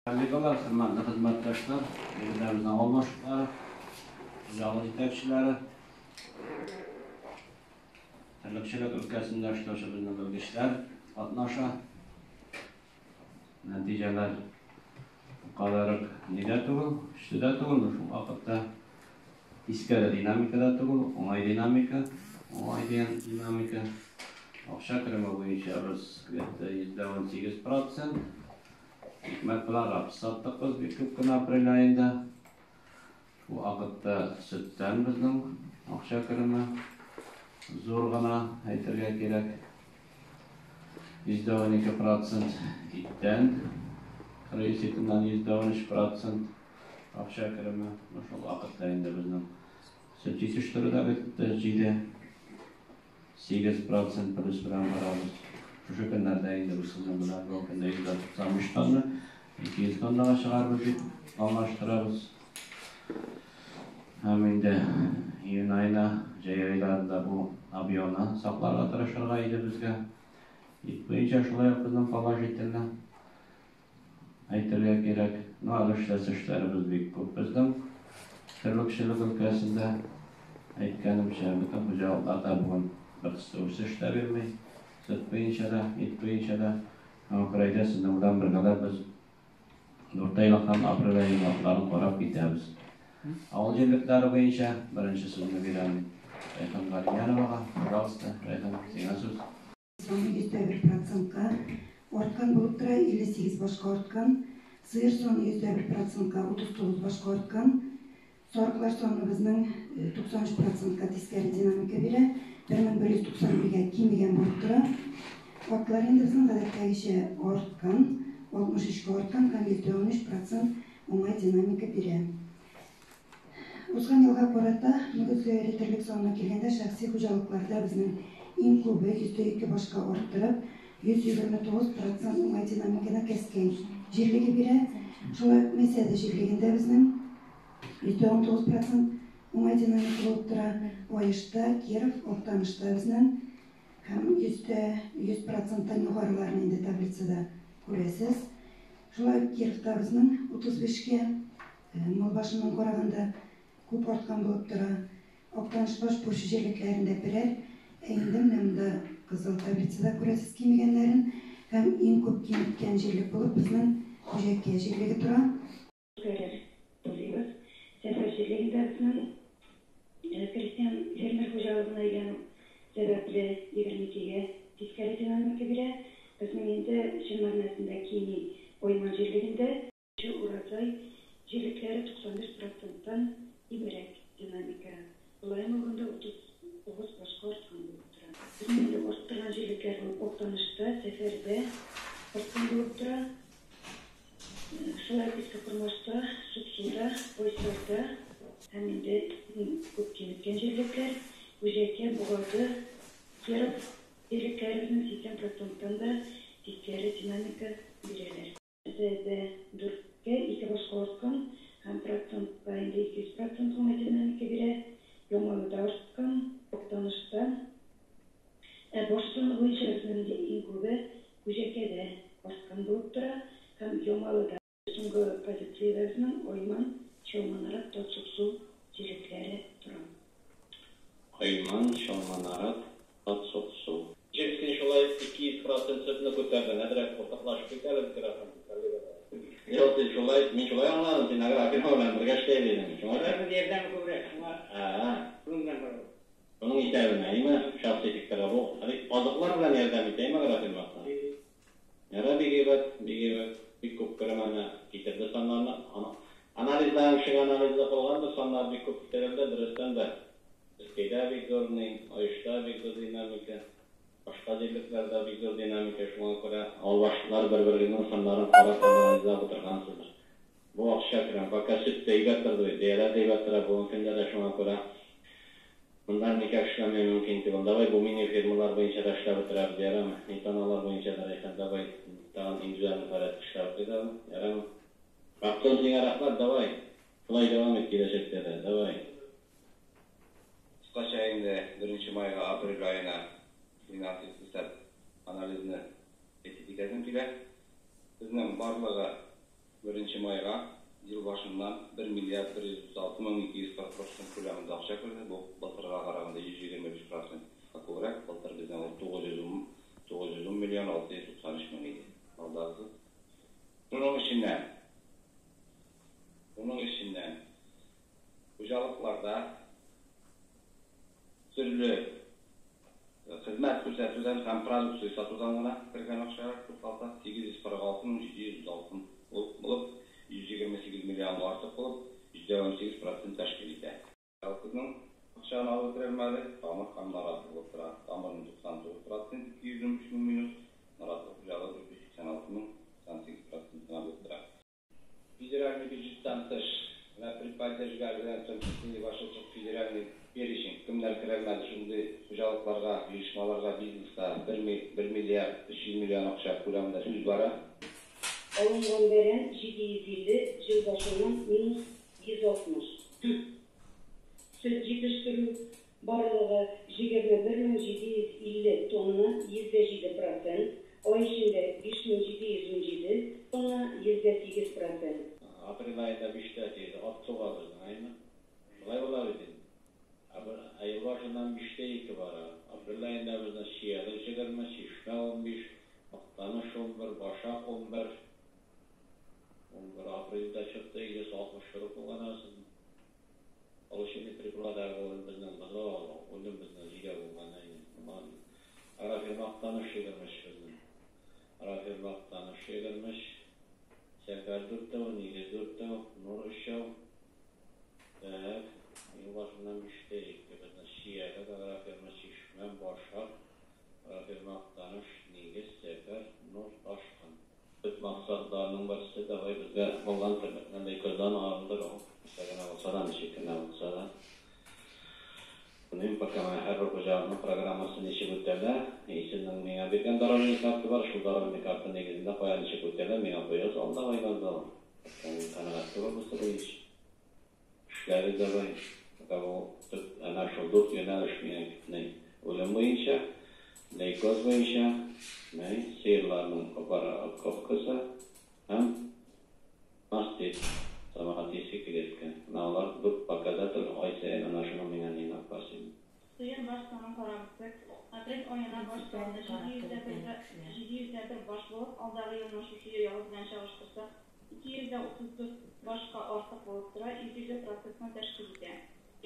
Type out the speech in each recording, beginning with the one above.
Kollegalar, hürmetli hizmetdaşlar, yerlerimizden olmuşlar, icralı yetekçileri, tırlıkçılık ülkesinde işleşimizden bölgeçler, katnaşa, neticeler kadarık nide tuğul, üstüde tuğul, şu vakitte iskele dinamikada tuğul, onay dinamika, onay dinamika, akşa kırımı boyunca biz %18%, hikmet bilan rapis sattık biz bir köp gün aprel ayında. Şu vaqtda sütten bizning akşa kirimi zo'r gana aytilgan kerak. %12% itdan, kriz etidan %13% akşa kirimi şu vaqtda endi bizning süt yetishtiruvda bitdi 8% plus bilan boramiz. Şu günlerde endi bu sizin bilan bu kunda 193 tonna 200 tonnaga chiqarib almashtiramiz. Hem de iyun ayına, jay aylarında bu abyona saqlarga tirishirga edi bizga. Yetmeyince şulay bizning falajetinden aytilgan kerak. Nol ishlasishlarimiz bek ko'p bizning tırlıkçılık ülkesinde aytganimcha bütün bu javoblarda bugun bir qisqa o'sish da bermay, yetmeyince de Ukrayda sizning bilan birgalar biz 4 aylık ham aprel aylarini qarab ketamiz. Avcılıkları boyunca birinci sözünü verelim. Rayhan Galimyanovaga, pожалуйста, Rayhan, sana söz. Son %1%'ga ortgan bulup tura 58 başka ortgan, sığır sonu %1%'ga 39 başka ortgan, soruklar sonu bizning 93%'ga teskari dinamika biri, 1191'ga kimigen bulup tura. Ortlar endi bizning gazetdagicha ortgan, 63 ortgan, %13% oңай dinamika biri. Uzgan yılga korata, mügüzlü öğretirlik sonuna kelgende şahsi hocalıklarda bizning en ko'pi %2 başka orttırıp, 129% oңай dinamikani kesken jirligi biri. Şolay mesele jirliginde bizning %19% oңай dinamika bolup tura. Oyışta, Kirov, Oktanışta bizning hem %100%'dan yuqorilarini endi tablicada ko'rasiz. Şolay Kirovda bizning 35'ga mol başından qaraganda ko'p ortgan bolup tura. Oktanış baş boş jirliklerinde birer eğindimde kızıl tablicada ko'rasiz kimigenlerin hem en ko'p kemitken jirlik bolup bizning Ujekka jirligi tura. Sefer jirliginde bizning Kristian fermer hojalığına egan sebepli 22'ge teskari dinamika biri. Bizning endi Şirmarnasında kini oyma jirliginde şu urazay jirliklari 91%'dan ibarat dinamika. Ulayım olganda 39 başka ortgan bolup tura. Bizning endi orttirgan jirliklarning Oktanışda, Seferde ortgan bolup tura. Şolay Piska Kurmoş'ta, Sutsu'da, Boysar'da hem de ko'p kemitken jirlikler, Ujekka, Buğada, Kirov jirliklerimizning 80%'dan da teskari dinamika bererler. Z'de 2 başka ortgan hem %200% oңай dinamika biri. Yo'malıda ortgan, Oktanışda. Boş sonu boyunca bizning en ko'pi Ujekkada ortgan bolup tura. Hem Yo'malıda so'nggi pozitsiyalarning Oyman, Sho'lmanaraq, Totsuksu jirliklari tura. Oyman, Sho'lmanaraq, Totsuksu. Jirlikni şolay 200% sırtını ko'tardi. Nadira ortaqlashib ketadi tarafdan. Yok, men şolay anladım. Sen agar akırma bilan birga ishlayverin. Ularni yerdan ko'proq. Bundan ko'ra. Bunun ishlayvermaymi? Shaxsiy fikri bu. Oziqlar bilan yordam etaymi agar akırmaqsa. Yana begebat, bir ko'p ko'ramani ketirdi sonlarni. Analizdan shu analizda qilganda sonlar bir ko'p ketirildi. Durustdan da Bizda vektorning oyishda vektor dinamika, boshqa jirliklarda vektor dinamika shunga ko'ra olvashlar bir-birining sonlarini qarab analizlab o'tirgansizlar. Bu vaqtga kiran faqat süt deybattirdi, deybattiradi bu kunda shunga ko'ra bundan nikah ishlamayı mümkün değil. Davay bu mini firmalar boyunca da ishlab o'tiradi, yarami. Metonalar boyunca da davay tag'in individual faoliyat ishlab o'tiradi, yarami. Vaqtinizga rahmat, davay. Shulay davom et kelajakda, davay. Kısaca endi 1 mayga aprel ayına finansal analizini ettik edim ki bizning barlığı 1 майга yıl başından 1 milyar 136 milyon 240 ko'lamida ақша kirdi. Bu былтырға қарағанда 125% ko'proq. Былтыр bizden 910 milyon 693 milyon idi. Aldağızı. Bunun içinden hocalıklarda türlü hizmet gösterülen hem prodüksiyo satıdan gana kirgen akşarak totalda 846.706 olup 128 milyon artık olup %18% teşkil eder. Halkının akşağına alıp verilmeli, tamir hem naratılık tıra, tamirin 99%, 223 milyon naratılık hocalık 486.98% alıp tıra. Федеральный бюджеттен тыш, предприятиелерден соң башкача федеральный беришин кимдер кирелмеди ушундай кожалыкларга, уюшмаларга, бизнеске 1 миллиард 300 миллион акча көлөмүндө сөз бара. Alıngan veren 750, yıl başından minus 160. Süt yetiştirүү barılığı 21.750 tonna, %7%. O içinde 5.717 tonna, %8%. April ayında biştetiydi, attığa bizden aynı. Olay olabilir. Ayıl başından bişte 2 var. April ayında bizden şiyalı çıkarma, şişme 15, aktanış 11, başak 11. 11 April'de çıktı, 60 şurup olganasın. O şimdi tripladar olun bizden bala oldu. Onun bizden ziga olgan aynı. Ara firma aktanış çıkarmış bizden. Ara firma aktanış çıkarmış. Sefer 4'te, Niğde 4'te, Nur Işav. Yılbaşından müşterik. Bizden Şiye'de ara firma şişmen başak. Ara firma aktanış, Niğde, Sefer, Nur, Aşkan. Maksatlarının birisi de var bizde olan tırnaklarında yıkırdan ağırlıdır o. Mesela olsa da bir şekilde olsa da. Bunun bakımı her okuyacağının programmasını işi gütlerler. İçinden meyve birken darabını kartı var. Şu darabını kartı negizinde koyan işi gütlerler. Meyve koyuyoruz. Allah aylarda o. Kanalattı var bu sırrı iş. İşleri de var. Fakat o ana şu dört yönelişmeyen ölüm boyunca, leykoz boyunca, seyirlerinin kopkası hem mastit samatisi kiletken. Nağlar bu pakadadır ayseyen ana şunu minanina pasim. Suyun başkanın karamızdık. April ayına başlandı. 700'de baş bulup, alдағы yılın şuşuyu yalızdan çalıştırsa, 234 başka artık bulup tura, 100% teşkil eder.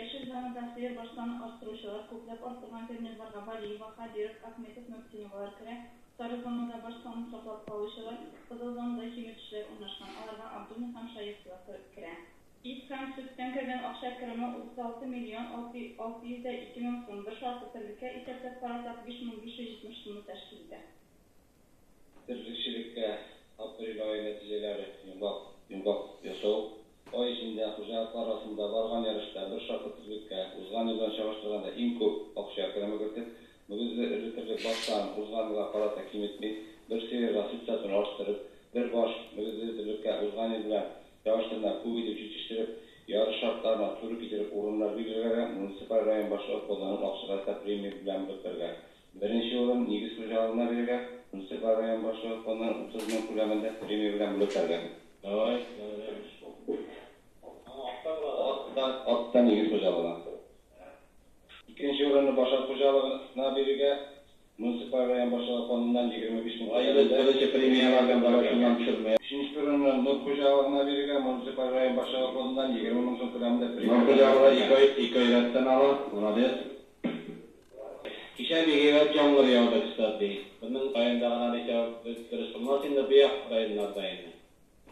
Yaşıl zanında seyir başkanı arttırışılar, ko'plab arttırgan terminallarga Valiyeva, Kadirov, Ahmetov, Möksinovalar kire, sarı zonada başkanın saklap kalışılar, Kızıl zonada kimitişler unaşkan, alarga Abdullah hem Şayevsılar kire. İlk hem sütten kirgen akşa kirimi 36 milyon 602 min son, bir şartı tırlıka, isepset parasak 5570 tonu teşkil eder. Tırlıkçılıkka April ayı neticeleri yumgak yaşau. O içinde hocalıklar arasında vargan yarışta bir şartı tırlıkka uzgan yıldan çalıştırganda en köp akşa kirimi kirdik. Bugün üretici başkan uzgan yıla parata kimitmi bir sevirga süt satın arttırıp bir baş üretici uzgan yılda yavaşlarına kuvveti yetiştirip yarış şartlarına turu giderip orunlar bilgilerine municipal rayon başlığı kullanıp akşarata premi bilen bütlerge. Birinci orun Nigiz Kocalığına verirge, municipal rayon başlığı kullanıp 30 bin kullanımda premi bilen bütlerge. Attan Nigiz Kocalığına. İkinci orunu Başak Kocalığına verirge, municipal rayon başlığı kullanımdan 25 bin kullanımda premiyalardan başından düşürmeye. Üçüncü bölümden Nur Kocalığına verirge, municipal rayon başlığı kullanımdan 20 bin kullanımda premiyalardan. Nur Kocalığına 2 aydan alı, ona değil. Kişi bir evet yağmur yağdı kısadı. Bunun ayında analize kırıştırmasında bir rayonlardayım.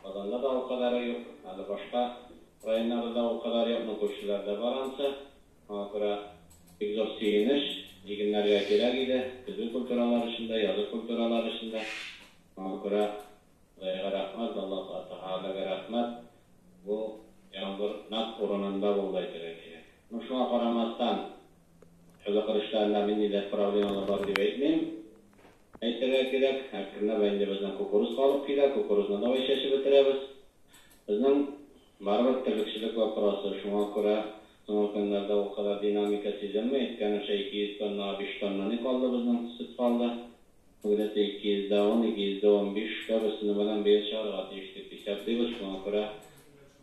Adanda da o kadar yok. Hadi başka rayonlarda o kadar yok. Koşullarda baransa, sonra egzorsiyiniz, liginlerle gerekli, kızıl külturalar içinde, yazı külturalar içinde, sonra rahmet, Allah Teala'ya rahmet. Bu yağmur nak oranında bulmayı gerekiyor. Şuna karamazsan, şöyle kırışlarında minniler problemalar var diye etmeyeyim. Aytırga kerak, hakkında bence bizden kukuruz kalıp kerak, kukuruzdan da işleşip bitiremiz. Bizden barbar tırlıkçılık vaprosu, şuna göre son günlerde o kadar dinamika sezilmeyi, yani 200 tonna, 5 tonna ne kaldı bizden süt kaldı. Burada 210, 215 kabısını bilen bir şarkı değiştirdik. Hesaplayız şuna göre.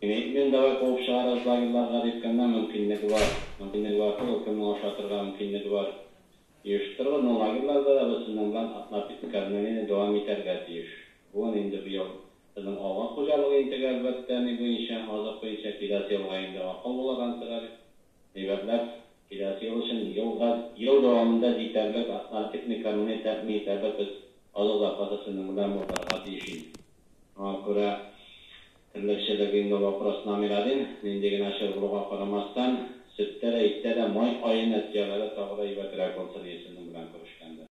Men de ko'p shaharlarga depkanda mümkinligi bor. Mümkinligi bor, o'qimni oshirtirga mümkinligi bor. Yeshtirib, nolaglarda bizning bilan atlantik karnini davom etarga teyish. Bu endi bu yil bizning og'ir xo'jaligi integral albatta bo'yicha hozir bo'yicha kelasi yilga endi aql bo'lgan sirari. Debatlar kelasi yil uchun yil davomida yetarli atlantik karnini ta'min etadi biz oziq zapasini bilan bo'lib teyishimiz. Ona ko'ra Tırlıkçılığında vaprosnameladin, nendegin aşır buluğa qaramasdan, süttere, ittere, moy ayı neticeleri tağıda ibatırak olsa diyesin bilen görüşkende.